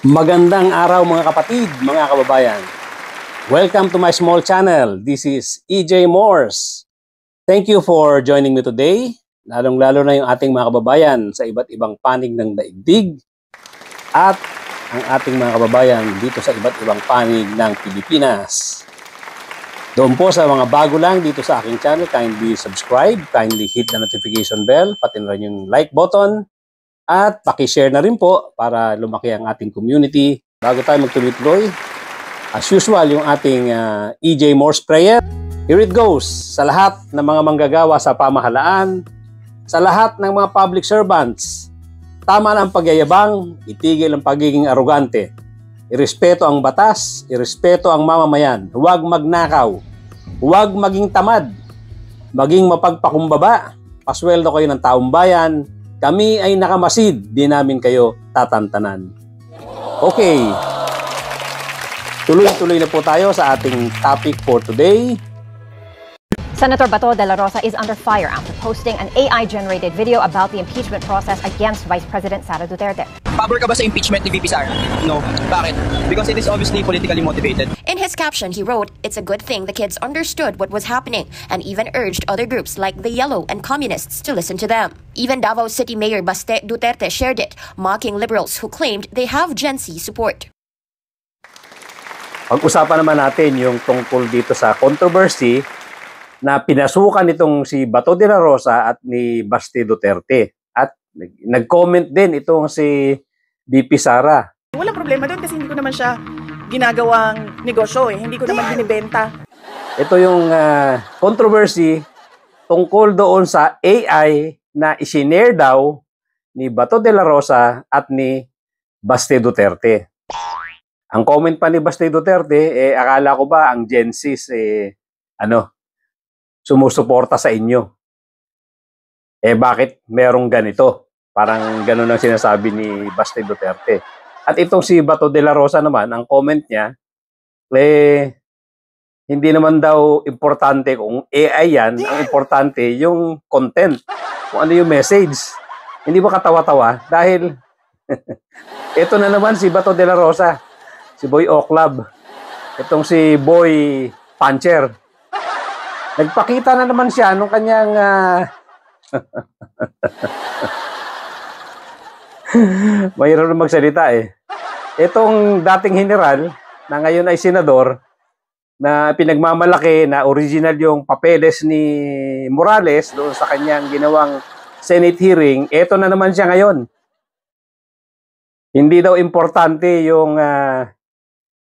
Magandang araw mga kapatid, mga kababayan. Welcome to my small channel. This is EJ Morse. Thank you for joining me today, lalong-lalo na yung ating mga kababayan sa iba't ibang panig ng daigdig at ang ating mga kababayan dito sa iba't ibang panig ng Pilipinas. Doon po sa mga bago lang dito sa aking channel, kindly subscribe, kindly hit the notification bell, pati na rin yung like button. At paki-share na rin po para lumaki ang ating community. Bago tayo magtuloy-tuloy, as usual, yung ating EJ Morse prayer. Here it goes. Sa lahat ng mga manggagawa sa pamahalaan, sa lahat ng mga public servants, tama na ang pagyayabang, itigil ang pagiging arugante. Irespeto ang batas, irespeto ang mamamayan. Huwag magnakaw, huwag maging tamad, maging mapagpakumbaba. Pasweldo kayo ng taong bayan. Kami ay nakamasid, di namin kayo tatantanan. Okay. Tuloy-tuloy na po tayo sa ating topic for today. Senator Bato de la Rosa is under fire after posting an AI-generated video about the impeachment process against Vice President Sara Duterte. Pabor ka ba sa impeachment ni VP Sara? No. Bakit? Because it is obviously politically motivated. In his caption, he wrote, "It's a good thing the kids understood what was happening and even urged other groups like the Yellow and Communists to listen to them." Even Davao City Mayor Baste Duterte shared it, mocking liberals who claimed they have Gen Z support. Pag-usapan naman natin yung tungkol dito sa controversy na pinasukan itong si Bato de la Rosa at ni Baste Duterte. At nag-comment din itong si VP Sara. Walang problema doon kasi hindi ko naman siya ginagawang negosyo eh. Hindi ko naman binibenta. Ito yung controversy tungkol doon sa AI na isinare daw ni Bato de la Rosa at ni Baste Duterte. Ang comment pa ni Baste Duterte, akala ko ba ang Gen Z sumusuporta sa inyo? Bakit merong ganito? Parang gano'n ang sinasabi ni Baste Duterte. At itong si Bato de la Rosa naman, ang comment niya, hindi naman daw importante kung AI yan, ang importante yung content, kung ano yung message. Hindi ba katawa-tawa? Dahil ito na naman si Bato de la Rosa, si Boy Oclab, itong si Boy Puncher. Nagpakita na naman siya nung kanyang mahirap na magsalita eh. Itong dating general na ngayon ay senador na pinagmamalaki na original yung papeles ni Morales doon sa kanyang ginawang Senate hearing, eto na naman siya ngayon. Hindi daw importante yung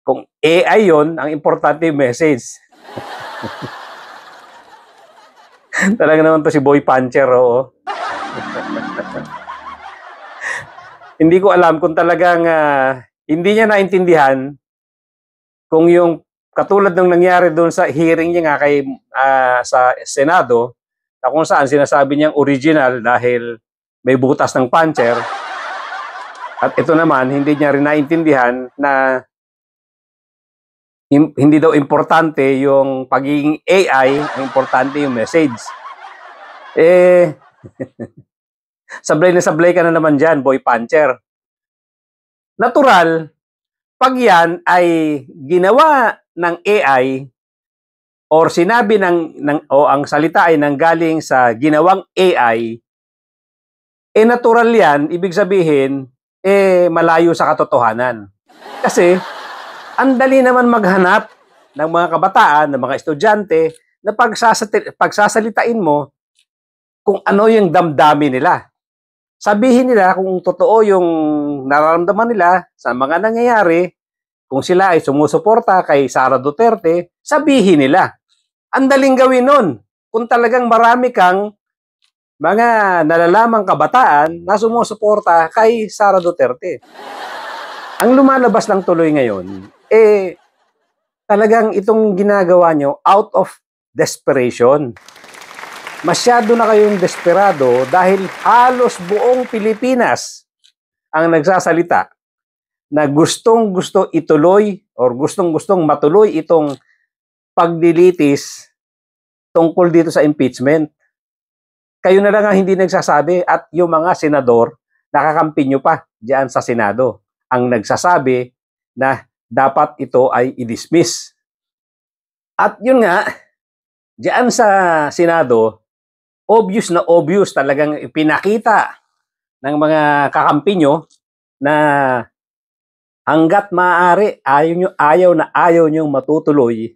kung AI yon, ang importante yung message. Talaga naman to si Boy Puncher, oo. Hindi ko alam kung talagang hindi niya naintindihan kung yung katulad ng nangyari doon sa hearing niya nga kay sa Senado, na kung saan sinasabi niyang original dahil may butas ng puncher. At ito naman, hindi niya rin naintindihan na hindi daw importante yung pagiging AI, ang importante yung message. Sablay na sablay ka na naman dyan, Boy Puncher. Natural, pag yan ay ginawa ng AI or sinabi o ang salita ay nanggaling sa ginawang AI, natural yan, ibig sabihin, malayo sa katotohanan. Kasi, ang dali naman maghanap ng mga kabataan, ng mga estudyante, na pagsasalitain mo kung ano yung damdamin nila. Sabihin nila kung totoo yung nararamdaman nila sa mga nangyayari, kung sila ay sumusuporta kay Sara Duterte, sabihin nila. Ang daling gawin nun. Kung talagang marami kang mga nalalamang kabataan na sumusuporta kay Sara Duterte. Ang lumalabas lang tuloy ngayon, talagang itong ginagawa nyo out of desperation. Masyado na kayong desperado dahil halos buong Pilipinas ang nagsasalita na gustong-gusto ituloy or gustong-gustong matuloy itong pagdilitis tungkol dito sa impeachment. Kayo na lang ang hindi nagsasabi at yung mga senador, nakakampi nyo pa diyan sa Senado. ang nagsasabi na dapat ito ay i-dismiss. At yun nga, diyan sa Senado, obvious na obvious talagang ipinakita ng mga kakampi nyo na hanggat maaari, ayaw nyo matutuloy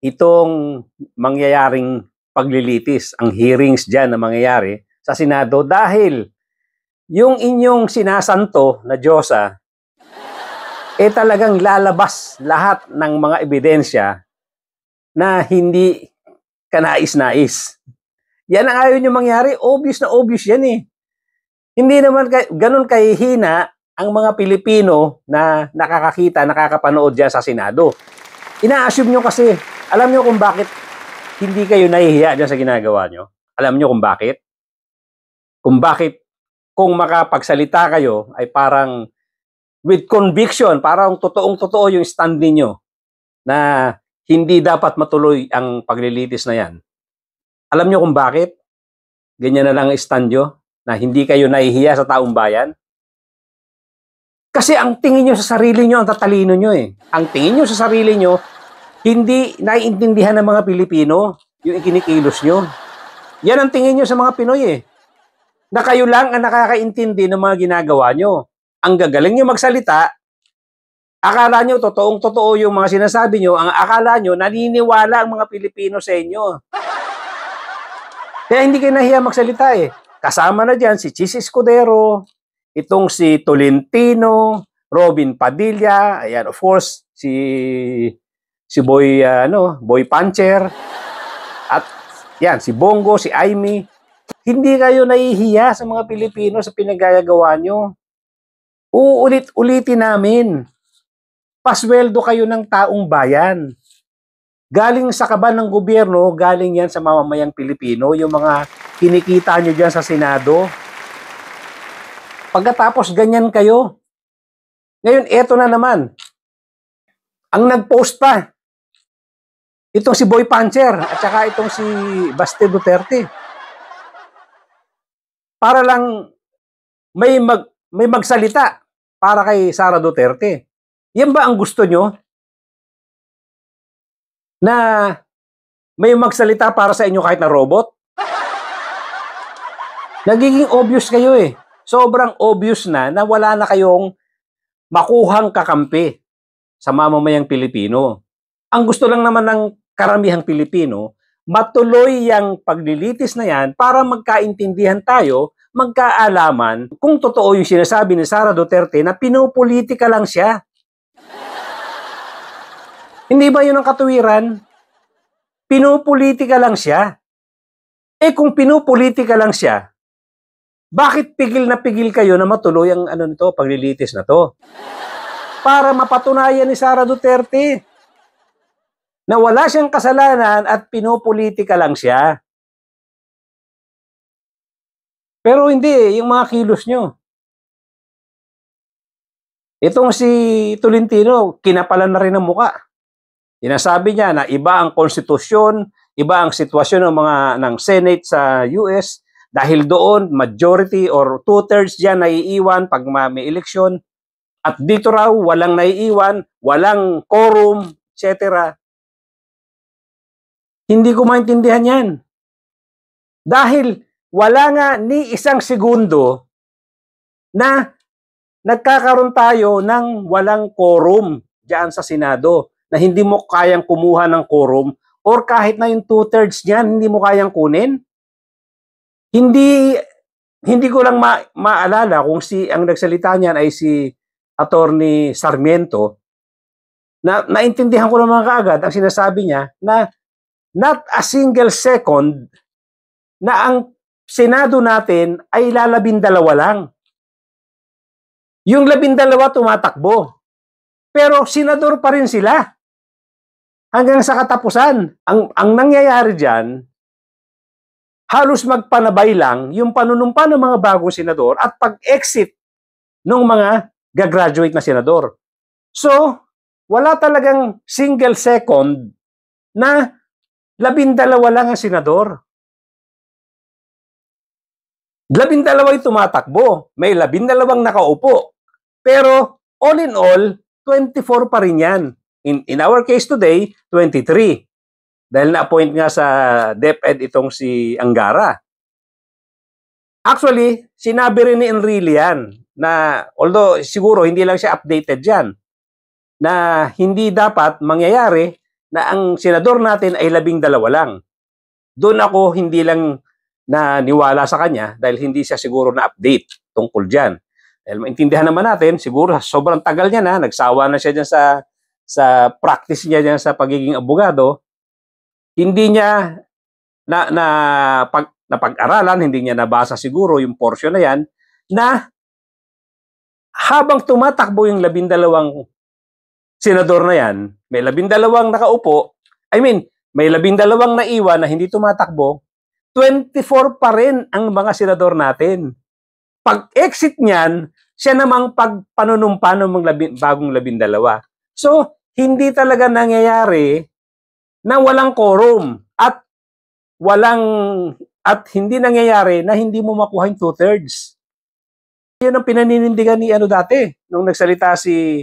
itong mangyayaring paglilitis, ang hearings dyan na mangyayari sa Senado dahil yung inyong sinasanto na Diyosa talagang lalabas lahat ng mga ebidensya na hindi kanais-nais. Yan ang ayaw nyo mangyari, obvious na obvious yan eh. Hindi naman ganun kahihina ang mga Pilipino na nakakakita, nakakapanood dyan sa Senado. Ina-assume nyo kasi, alam nyo kung bakit hindi kayo nahihiya dyan sa ginagawa nyo? Alam nyo kung bakit? Kung makapagsalita kayo ay parang with conviction, parang totoong-totoo yung stand ninyo na hindi dapat matuloy ang paglilitis na yan. Alam nyo kung bakit? Ganyan na lang ang stand nyo na hindi kayo nahihiya sa taong bayan? Kasi ang tingin nyo sa sarili nyo, ang tatalino nyo eh. Ang tingin nyo sa sarili nyo, hindi naiintindihan ng mga Pilipino yung ikinikilos nyo. Yan ang tingin nyo sa mga Pinoy eh. Na kayo lang ang nakakaintindi ng mga ginagawa nyo. Ang gagaling nyo magsalita, akala nyo totoong-totoo yung mga sinasabi nyo, ang akala nyo naniniwala ang mga Pilipino sa inyo. Kaya hindi kayo nahiya magsalita eh. Kasama na dyan si Chis Escudero, itong si Tolentino, Robin Padilla, ayan, of course, si Boy Puncher, at yan, si Bongo, si Aimee. Hindi kayo nahihiya sa mga Pilipino sa pinagagawa nyo. Uulit-ulitin namin. Pasweldo kayo ng taong bayan. Galing sa kaban ng gobyerno, galing yan sa mamamayang Pilipino, yung mga kinikita nyo dyan sa Senado. Pagkatapos ganyan kayo. Ngayon, eto na naman. Ang nag-post pa, itong si Boy Puncher at saka itong si Baste Duterte. Para lang may magsalita para kay Sara Duterte. Yan ba ang gusto nyo? Na may magsalita para sa inyo kahit na robot? Nagiging obvious kayo eh. Sobrang obvious na wala na kayong makuhang kakampi sa mamamayang Pilipino. Ang gusto lang naman ng karamihang Pilipino, matuloy yung paglilitis na yan para magkaintindihan tayo, magkaalaman kung totoo yung sinasabi ni Sara Duterte na pinupolitika lang siya. Hindi ba yun ang katuwiran? Pinupolitika lang siya. Eh kung pinupolitika lang siya, bakit pigil na pigil kayo na matuloy ang paglilitis na to? Para mapatunayan ni Sara Duterte na wala siyang kasalanan at pinupolitika lang siya. Pero hindi, yung mga kilos nyo. Itong si Tolentino, kinapalan na rin ang muka. Sinasabi niya na iba ang konstitusyon, iba ang sitwasyon ng Senate sa US, dahil doon, majority or two-thirds dyan naiiwan pag may eleksyon. At dito raw, walang naiiwan, walang quorum, etc. Hindi ko maintindihan yan. Dahil wala nga ni isang segundo na nagkakaroon tayo ng walang quorum dyan sa Senado na hindi mo kayang kumuha ng quorum or kahit na yung two-thirds niyan, hindi mo kayang kunin. Hindi ko lang maalala kung ang nagsalita niyan ay si Attorney Sarmiento na naintindihan ko naman kaagad ang sinasabi niya na not a single second na ang Senado natin ay 12 lang. Yung 12 tumatakbo. Pero senador pa rin sila. Hanggang sa katapusan. Ang nangyayari dyan, halos magpanabay lang yung panunumpa ng mga bagong senador at pag-exit ng mga gagraduate na senador. So, wala talagang single second na 12 lang ang senador. 12 yung tumatakbo. May 12 nakaupo. Pero all in all, 24 pa rin yan. In our case today, 23. Dahil na-appoint nga sa DepEd itong si Angara. Actually, sinabi rin ni Enrile yan na, although siguro hindi lang siya updated yan, na hindi dapat mangyayari na ang senador natin ay 12 lang. Doon ako hindi lang naniwala sa kanya dahil hindi siya siguro na-update tungkol dyan. Dahil maintindihan naman natin, siguro sobrang tagal niya na, nagsawa na siya dyan sa practice niya dyan sa pagiging abogado, hindi niya napag-aralan, hindi niya nabasa siguro yung portion na yan, na habang tumatakbo yung 12 senador na yan, may 12 nakaupo, may 12 naiwan na hindi tumatakbo, 24 pa rin ang mga senador natin. Pag-exit niyan, siya namang pagpanunumpa ng bagong 12. So, hindi talaga nangyayari na walang quorum at hindi nangyayari na hindi mo makuha yung 2/3. Yun ang pinaninindigan ni dati nung nagsalita si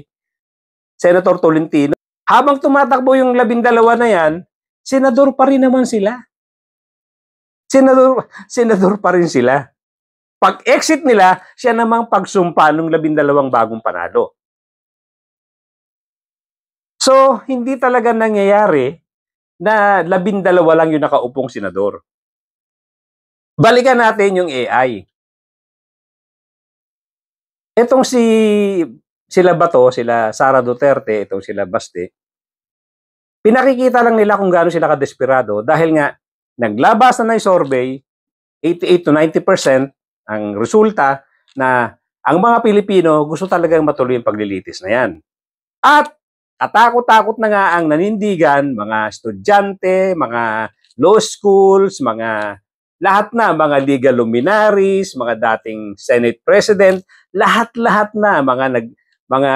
Senator Tolentino. Habang tumatakbo yung 12 na yan, senador pa rin naman sila. Senador pa rin sila. Pag-exit nila, siya namang pagsumpa ng 12 bagong panalo. So, hindi talaga nangyayari na 12 lang yung nakaupong senador. Balikan natin yung AI. Itong sila Bato, sila Sara Duterte, itong sila Baste, pinakikita lang nila kung gaano sila kadesperado dahil nga naglabas na yung survey, 88 to 90% ang resulta na ang mga Pilipino gusto talagang matuloy yung paglilitis na yan. At katakot-takot na nga ang nanindigan, mga estudyante, mga law schools, lahat na, mga legal luminaries, mga dating Senate President, lahat-lahat na, mga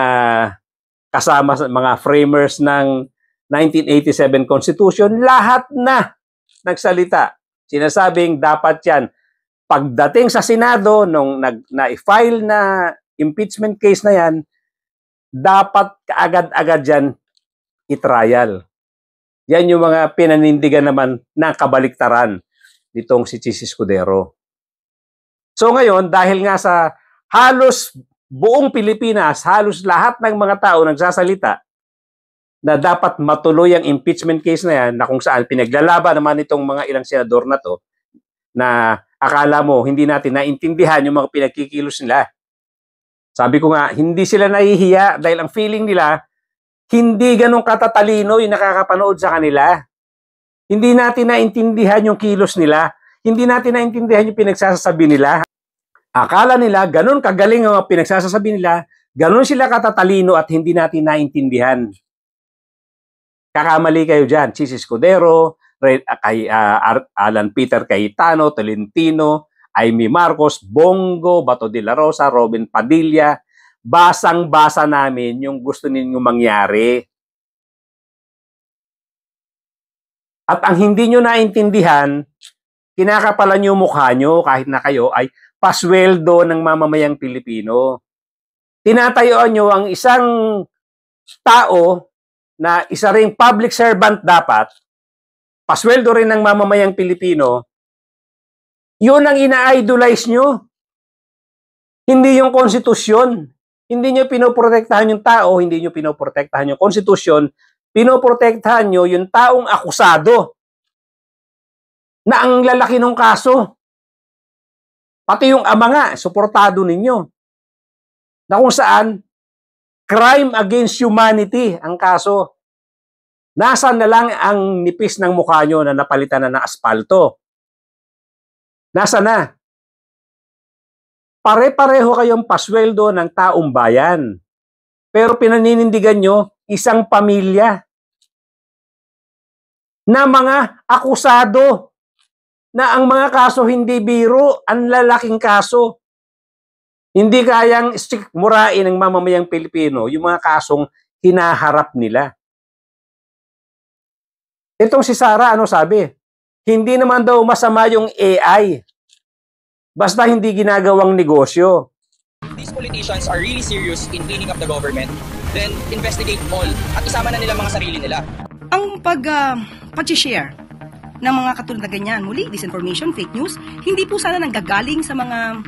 kasama, mga framers ng 1987 Constitution, lahat na nagsalita. Sinasabing dapat yan. Pagdating sa Senado, nung na-file na impeachment case na yan, dapat kaagad-agad yan i-trial. Yan yung mga pinanindigan naman ng kabaliktaran nitong si Chis Escudero. So ngayon, dahil nga sa halos buong Pilipinas, halos lahat ng mga tao nagsasalita na dapat matuloy ang impeachment case na yan, na kung saan pinaglalaban naman itong mga ilang senador na to, na akala mo hindi natin naintindihan yung mga pinagkikilos nila. Sabi ko nga, hindi sila nahihiya dahil ang feeling nila, hindi ganun katatalino yung nakakapanood sa kanila. Hindi natin naintindihan yung kilos nila. Hindi natin naintindihan yung pinagsasabi nila. Akala nila, ganun kagaling ang pinagsasabi nila, ganun sila katatalino at hindi natin naintindihan. Kakamali kayo dyan. Chis Escudero, Alan Peter Cayetano, Tolentino, Amy Marcos, Bongo, Bato de la Rosa, Robin Padilla, basang-basa namin yung gusto ninyong mangyari. At ang hindi nyo naintindihan, kinakapalan nyo mukha nyo kahit na kayo ay pasweldo ng mamamayang Pilipino. Tinatayuan nyo ang isang tao na isa ring public servant dapat, pasweldo rin ng mamamayang Pilipino, yun ang ina-idolize nyo. Hindi yung konstitusyon. Hindi nyo pinoprotektahan yung tao, hindi nyo pinoprotektahan yung konstitusyon, pinoprotektahan nyo yung taong akusado na ang lalaki ng kaso. Pati yung ama nga, suportado ninyo. Na kung saan, crime against humanity ang kaso. Nasaan na lang ang nipis ng mukha nyo na napalitan na ng aspalto? Nasa na? Pare-pareho kayong pasweldo ng taong bayan. Pero pinaninindigan nyo isang pamilya na mga akusado na ang mga kaso hindi biro, ang lalaking kaso. Hindi kayang murain ng mamamayang Pilipino yung mga kasong hinaharap nila. Itong si Sara, ano sabi? Hindi naman daw masama yung AI. Basta hindi ginagawang negosyo. If these politicians are really serious in cleaning up the government, then investigate all at isama na nila mga sarili nila. Ang pag-share ng mga katulad na ganyan, muli, disinformation, fake news, hindi po sana nanggagaling sa mga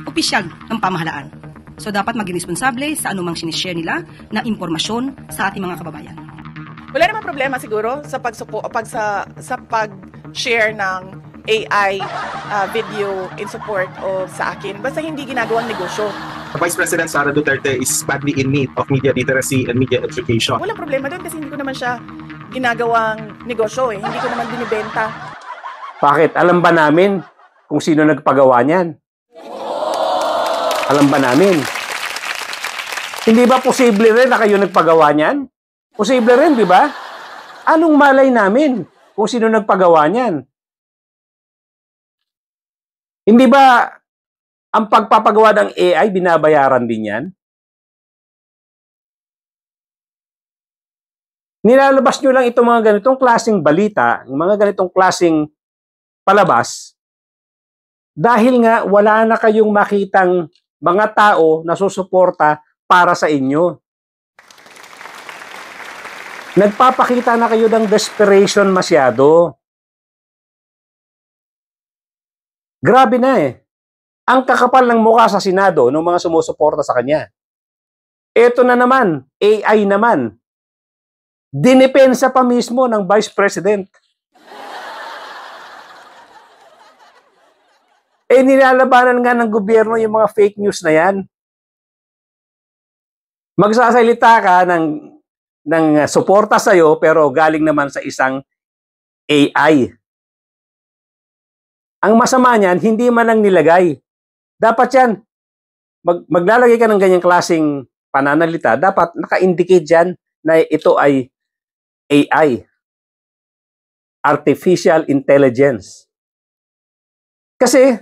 opisyal ng pamahalaan. So dapat maging responsable sa anumang sinishare nila na impormasyon sa ating mga kababayan. Wala namang problema siguro sa pag-share ng AI video in support of sa akin. Basta hindi ginagawang negosyo. Vice President Sara Duterte is badly in need of media literacy and media education. Walang problema doon kasi hindi ko naman siya ginagawang negosyo eh. Hindi ko naman binibenta. Bakit? Alam ba namin kung sino nagpagawa niyan? Alam ba namin? Hindi ba posible rin na kayo nagpagawa niyan? Posible rin, di ba? Anong malay namin kung sino nagpagawa niyan? Hindi ba ang pagpapagawa ng AI binabayaran din yan? Nilalabas nyo lang itong mga ganitong klaseng balita, mga ganitong klaseng palabas, dahil nga wala na kayong makitang mga tao na susuporta para sa inyo. Nagpapakita na kayo ng desperation masyado. Grabe na eh. Ang kakapal ng mukha sa Senado ng mga sumusuporta sa kanya. Ito na naman, AI naman. Dinipensa pa mismo ng Vice President. Nilalabanan nga ng gobyerno yung mga fake news na yan. Magsasalita ka ng suporta sa'yo pero galing naman sa isang AI. Ang masama niyan, hindi man lang nilagay. Dapat yan, maglalagay ka ng ganyang klaseng pananalita, dapat naka-indicate dyan na ito ay AI. Artificial Intelligence. Kasi,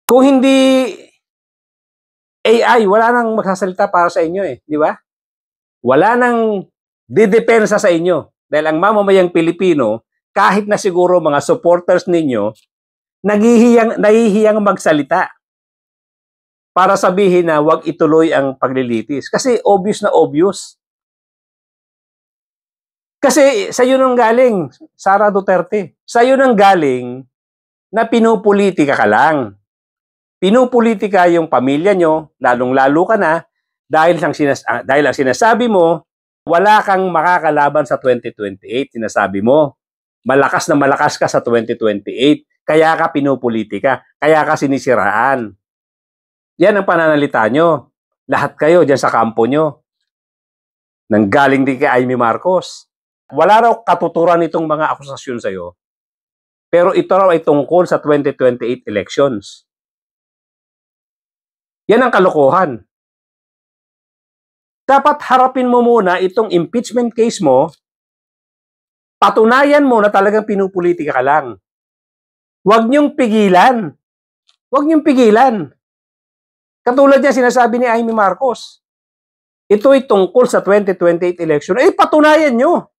kung hindi AI, wala nang magsasalita para sa inyo eh. Di ba? Wala nang didepensa sa inyo. Dahil ang mamamayang Pilipino, kahit na siguro mga supporters ninyo, nahihiyang magsalita para sabihin na wag ituloy ang paglilitis. Kasi obvious na obvious. Kasi sa iyo nang galing, Sara Duterte. Sa iyo nang galing na pinupolitika ka lang. Pinupolitika yung pamilya nyo, lalong-lalo ka na, dahil ang sinasabi mo, wala kang makakalaban sa 2028. Sinasabi mo, malakas na malakas ka sa 2028. Kaya ka pinupolitika. Kaya ka sinisiraan. Yan ang pananalita nyo. Lahat kayo dyan sa kampo nyo. Nanggaling din kay Amy Marcos. Wala raw katuturan itong mga akusasyon sa'yo. Pero ito raw ay tungkol sa 2028 elections. Yan ang kalokohan. Dapat harapin mo muna itong impeachment case mo, patunayan mo na talagang pinupolitika ka lang. Huwag niyong pigilan. Huwag niyong pigilan. Katulad niya sinasabi ni Amy Marcos, ito ay tungkol sa 2028 election. Patunayan nyo.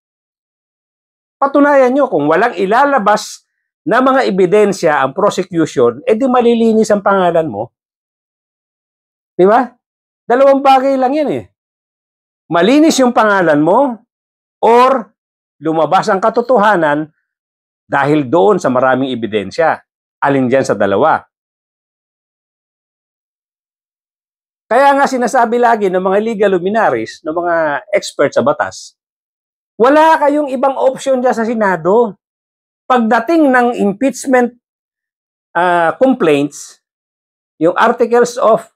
Patunayan nyo. Kung walang ilalabas na mga ebidensya ang prosecution, di malilinis ang pangalan mo. Di ba? Dalawang bagay lang yan eh. Malinis yung pangalan mo or lumabas ang katotohanan dahil doon sa maraming ebidensya. Alin dyan sa dalawa? Kaya nga sinasabi lagi ng mga legal luminaries, ng mga experts sa batas, wala kayong ibang option dyan sa Senado. Pagdating ng impeachment complaints, yung articles of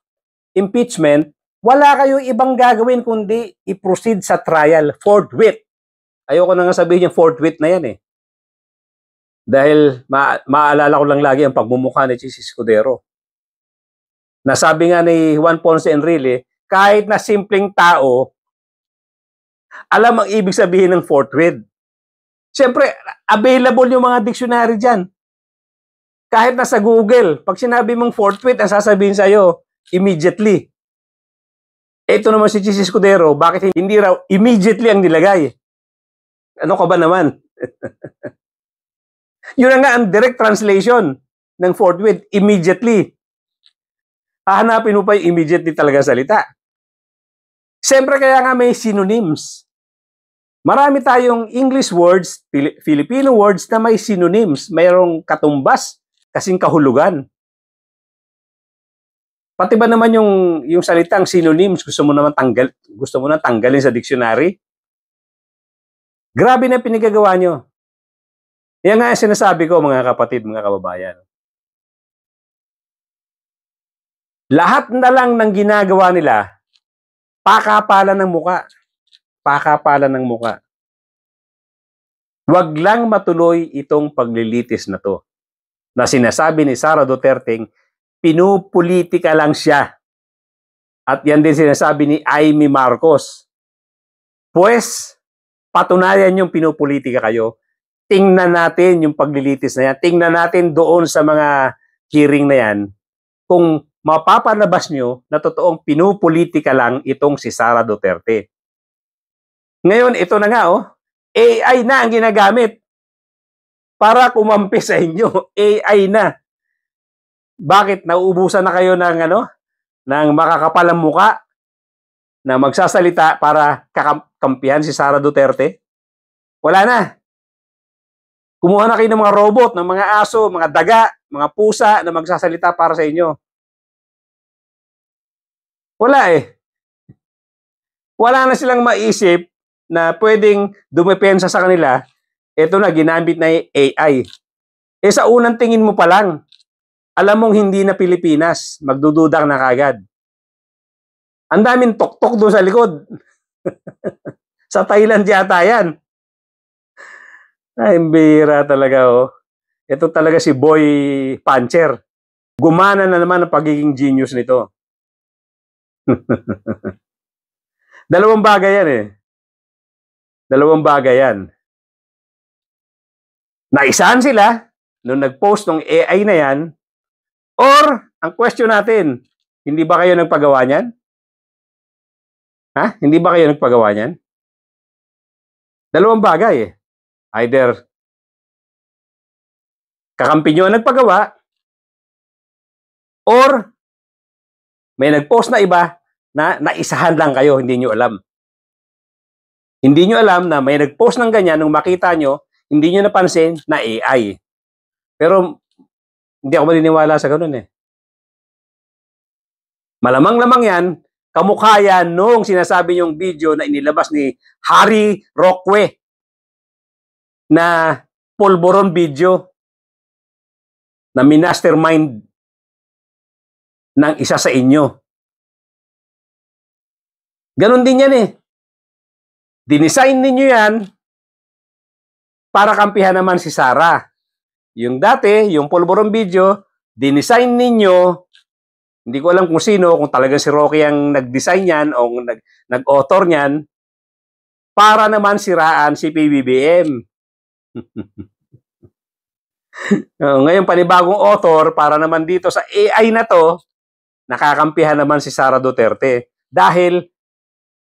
impeachment, wala kayong ibang gagawin kundi i-proceed sa trial forthwith. Ayoko na nga sabihin yung forthwith na yan eh. Dahil maalala ko lang lagi ang pagmumukha ni Chis Escudero. Nasabi nga ni Juan Ponce Enrile, kahit na simpleng tao, alam ang ibig sabihin ng forthwith. Siyempre, available yung mga dictionary dyan. Kahit na sa Google, pag sinabi mong forthwith, ang sasabihin sa'yo, immediately. Ito naman si Chis Escudero, bakit hindi raw immediately ang nilagay? Ano ka ba naman? Yun na nga ang direct translation ng forthwith, immediately. Hahanapin mo pa yung immediately talaga salita. Siyempre kaya nga may synonyms. Marami tayong English words, Filipino words na may synonyms, mayroong katumbas, kasing kahulugan. Pati ba naman yung salitang synonyms gusto mo na tanggalin sa dictionary? Grabe na pinagagawa nyo. Yan nga sinasabi ko mga kapatid, mga kababayan. Lahat na lang ng ginagawa nila, pakapalan ng muka. Pakapalan ng muka. Huwag lang matuloy itong paglilitis na to. Na sinasabi ni Sara Duterte, pinupolitika lang siya. At yan din sinasabi ni Amy Marcos. Pues, patunayan yung pinupolitika kayo. Tingnan natin yung paglilitis na yan. Tingnan natin doon sa mga hearing na yan kung mapapalabas nyo na totoong pinupolitika lang itong si Sara Duterte. Ngayon, ito na nga, AI na ang ginagamit para kumampi sa inyo. AI na. Bakit? Nauubusan na kayo ng, ng makakapalang muka na magsasalita para kakampihan si Sara Duterte? Wala na. Kumuha na kayo ng mga robot, ng mga aso, mga daga, mga pusa na magsasalita para sa inyo. Wala eh. Wala na silang maisip na pwedeng dumepensa sa kanila. Ito na, ginamit na yung AI. Eh sa unang tingin mo pa lang, alam mong hindi na Pilipinas, magdududang na kagad. Ang daming tok-tok doon sa likod. Sa Thailand yata yan. Ay, bira talaga, Ito talaga si Boy Puncher. Gumana na naman ang pagiging genius nito. Dalawang bagay yan Dalawang bagay yan. Naisahan sila nung nag-post ng AI na yan, or ang question natin, hindi ba kayo nagpagawa niyan? Ha? Hindi ba kayo nagpagawa niyan? Dalawang bagay Either kakampi nyo ang nagpagawa, or may nag-post na iba na naisahan lang kayo, hindi nyo alam. Hindi nyo alam na may nag-post ng ganyan, nung makita nyo, hindi nyo napansin na AI. Pero hindi ako maniniwala sa ganun Malamang-lamang yan, kamukha yan nung sinasabi yung video na inilabas ni Harry Roque na polvoron video na minastermind ng isa sa inyo. Ganon din yan Dinesign ninyo yan para kampihan naman si Sara. Yung dati, yung polvoron video, dinesign ninyo, hindi ko alam kung sino, kung talagang si Rocky ang nag-design yan o nag-author niyan, para naman siraan si PBBM. Ngayon, panibagong author para naman dito sa AI na to, nakakampihan naman si Sara Duterte. Dahil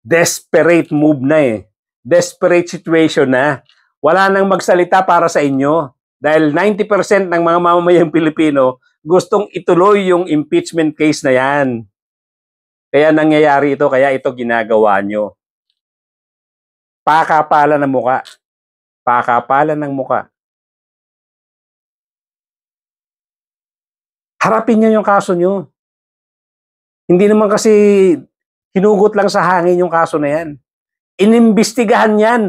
desperate move na Desperate situation na. Wala nang magsalita para sa inyo. Dahil 90% ng mga mamamayang Pilipino gustong ituloy yung impeachment case na yan. Kaya nangyayari ito, kaya ito ginagawa nyo. Pakapalan ng muka. Pakapalan ng muka. Harapin nyo yung kaso nyo. Hindi naman kasi hinugot lang sa hangin yung kaso na yan. Inimbestigahan yan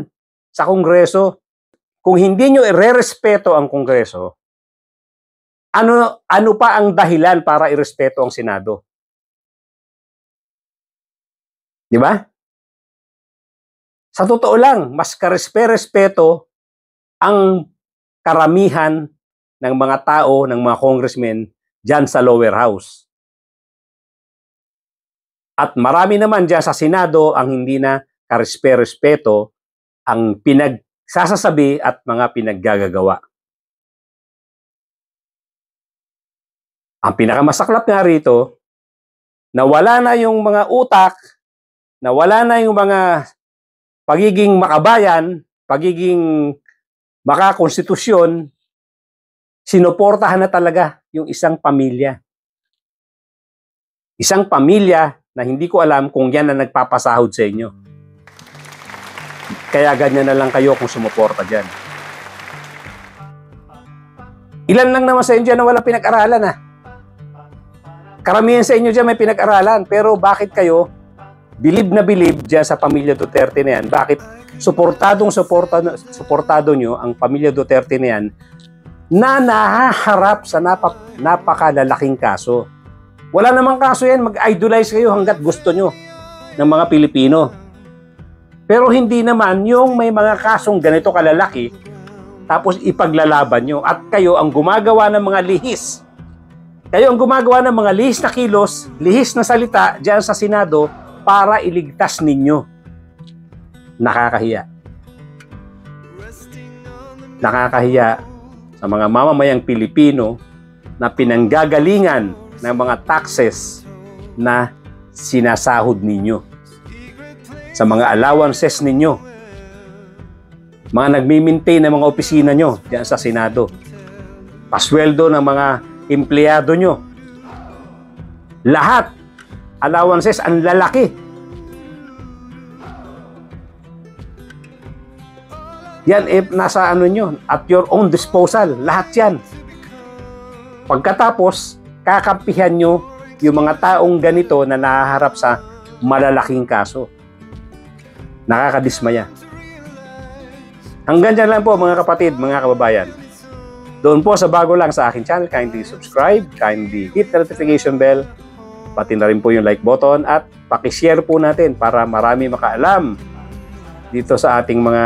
sa Kongreso. Kung hindi nyo irerespeto ang Kongreso, ano pa ang dahilan para irespeto ang Senado? Di ba? Sa totoo lang, mas karespeto ang karamihan ng mga tao, ng mga congressmen dyan sa lower house. At marami naman dyan sa Senado ang hindi na karespeto ang pinagsasasabi at mga pinaggagawa. Ang pinakamasaklap nga rito, nawala na yung mga utak, nawala na yung mga pagiging makabayan, pagiging makakonstitusyon, sinuportahan na talaga yung isang pamilya. Isang pamilya na hindi ko alam kung yan ang nagpapasahod sa inyo. Kaya ganyan na lang kayo kung sumuporta dyan. Ilan lang naman sa inyo dyan na walang pinag-aralan Karamihan sa inyo dyan may pinag-aralan, pero bakit kayo bilib na bilib dyan sa pamilya Duterte na yan? Bakit suportado nyo ang pamilya Duterte na yan na nahaharap sa napakalalaking kaso? Wala namang kaso yan, mag-idolize kayo hanggat gusto nyo ng mga Pilipino. Pero hindi naman yung may mga kasong ganito kalalaki, tapos ipaglalaban nyo at kayo ang gumagawa ng mga lihis. Kayo ang gumagawa ng mga lihis na kilos, lihis na salita dyan sa Senado para iligtas ninyo. Nakakahiya. Nakakahiya sa mga mamamayang Pilipino na pinanggagalingan ng mga taxes na sinasahod ninyo. Sa mga allowances ninyo. Mga nagmi-maintain ng mga opisina nyo dyan sa Senado. Pasweldo ng mga empleyado nyo. Lahat, allowances, ang lalaki. Yan, nasa ano nyo, at your own disposal. Lahat yan. Pagkatapos, kakampihan nyo yung mga taong ganito na nahaharap sa malalaking kaso. Nakakadismaya. Hanggang dyan lang po mga kapatid, mga kababayan. Doon po sa bago lang sa aking channel, kindly subscribe, kindly hit the notification bell, pati na rin po yung like button at pakishare po natin para marami makaalam dito sa ating mga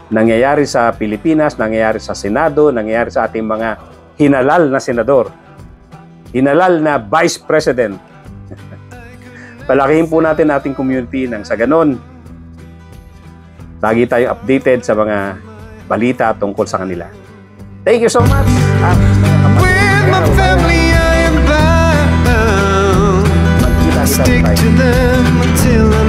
nangyayari sa Pilipinas, nangyayari sa Senado, nangyayari sa ating mga hinalal na senador, hinalal na Vice President. Palakihin po natin ating community nang sa ganon, lagi tayo updated sa mga balita tungkol sa kanila. Thank you so much. With my family I am bound. Stick to them until